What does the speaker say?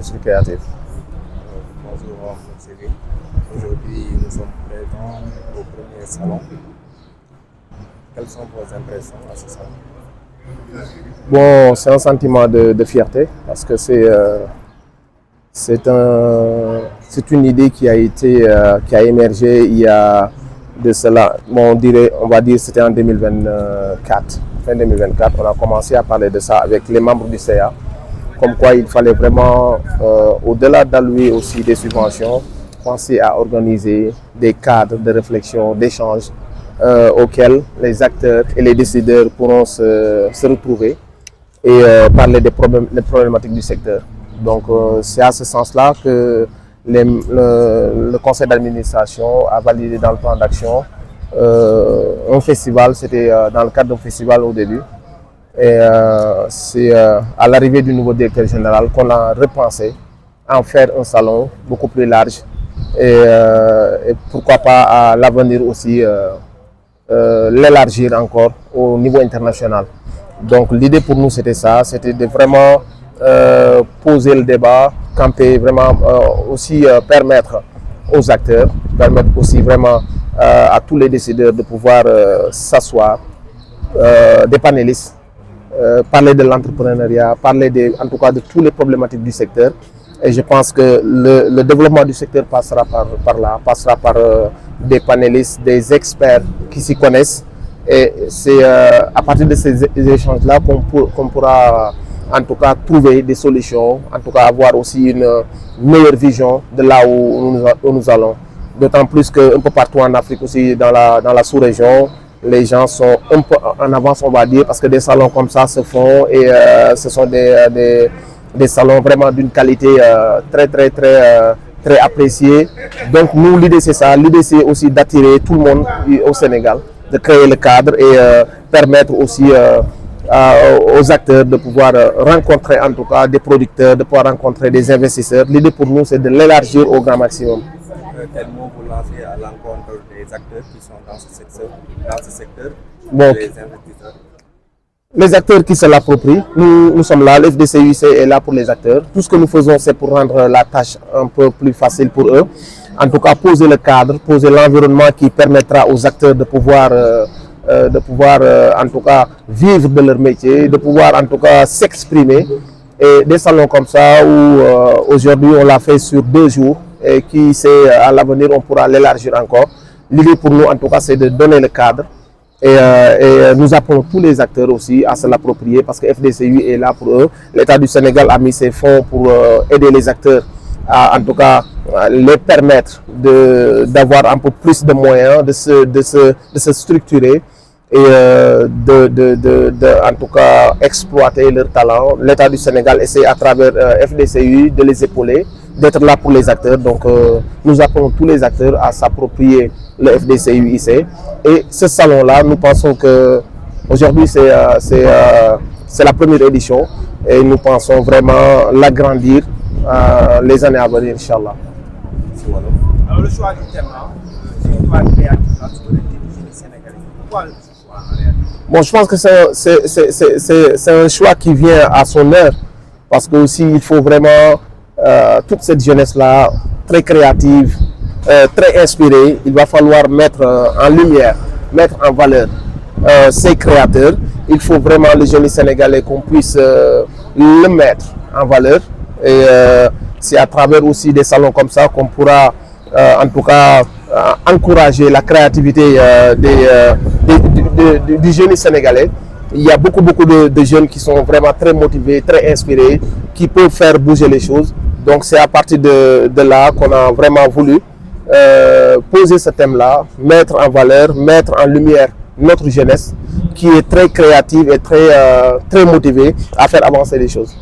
Je suis créatif. Bonjour, Cyril. Aujourd'hui, nous sommes présents au premier salon. Quelles sont vos impressions à ce salon? Bon, c'est un sentiment de fierté parce que c'est une idée qui a émergé il y a de cela. Bon, on va dire c'était en 2024. Fin 2024, on a commencé à parler de ça avec les membres du CA. Comme quoi il fallait vraiment, au-delà d'allouer aussi des subventions, penser à organiser des cadres de réflexion, d'échange auxquels les acteurs et les décideurs pourront se retrouver et parler des problématiques du secteur. Donc c'est à ce sens-là que le conseil d'administration a validé dans le plan d'action un festival. C'était dans le cadre d'un festival au début. Et c'est à l'arrivée du nouveau directeur général qu'on a repensé à en faire un salon beaucoup plus large et pourquoi pas à l'avenir aussi l'élargir encore au niveau international. Donc l'idée pour nous c'était ça, c'était de vraiment poser le débat, camper, vraiment aussi permettre aux acteurs, permettre aussi vraiment à tous les décideurs de pouvoir s'asseoir, des panélistes, parler de l'entrepreneuriat, parler en tout cas de toutes les problématiques du secteur. Et je pense que le développement du secteur passera par là, passera par des panélistes, des experts qui s'y connaissent. Et c'est à partir de ces échanges-là qu'on pourra en tout cas trouver des solutions, en tout cas avoir aussi une meilleure vision de là où nous allons. D'autant plus qu'un peu partout en Afrique aussi, dans la sous-région, les gens sont un peu en avance, on va dire, parce que des salons comme ça se font et ce sont des salons vraiment d'une qualité très appréciée. Donc nous, l'idée c'est ça, l'idée c'est aussi d'attirer tout le monde au Sénégal, de créer le cadre et permettre aussi aux acteurs de pouvoir rencontrer en tout cas des producteurs, de pouvoir rencontrer des investisseurs. L'idée pour nous c'est de l'élargir au grand maximum. Quel mot vous lancez à l'encontre des acteurs qui sont dans ce secteur, bon, les investisseurs? Les acteurs qui se l'approprient, nous sommes là, le FDCUIC est là pour les acteurs. Tout ce que nous faisons, c'est pour rendre la tâche un peu plus facile pour eux. En tout cas, poser le cadre, poser l'environnement qui permettra aux acteurs de pouvoir en tout cas, vivre de leur métier, de pouvoir en tout cas s'exprimer. Et des salons comme ça, où aujourd'hui on l'a fait sur 2 jours, et qui sait, à l'avenir, on pourra l'élargir encore. L'idée pour nous, en tout cas, c'est de donner le cadre. Et nous appelons tous les acteurs aussi à se l'approprier parce que FDCU est là pour eux. L'État du Sénégal a mis ses fonds pour aider les acteurs à, en tout cas, les permettre d'avoir un peu plus de moyens, de se structurer et en tout cas exploiter leur talent. L'État du Sénégal essaie à travers FDCU de les épauler, d'être là pour les acteurs. Donc nous appelons tous les acteurs à s'approprier le FDCUIC. Et ce salon-là, nous pensons que aujourd'hui c'est la première édition et nous pensons vraiment l'agrandir les années à venir, Inch'Allah. Alors le choix du thème, c'est une histoire créative, la souveraineté du génie sénégalais. Pourquoi ce choix en réalité? Bon, je pense que c'est un choix qui vient à son heure parce que aussi il faut vraiment toute cette jeunesse-là, très créative, très inspirée, il va falloir mettre en lumière, mettre en valeur ces créateurs. Il faut vraiment le génie sénégalais qu'on puisse le mettre en valeur. Et c'est à travers aussi des salons comme ça qu'on pourra en tout cas encourager la créativité du génie sénégalais. Il y a beaucoup de jeunes qui sont vraiment très motivés, très inspirés, qui peuvent faire bouger les choses. Donc c'est à partir de là qu'on a vraiment voulu poser ce thème-là, mettre en valeur, mettre en lumière notre jeunesse qui est très créative et très motivée à faire avancer les choses.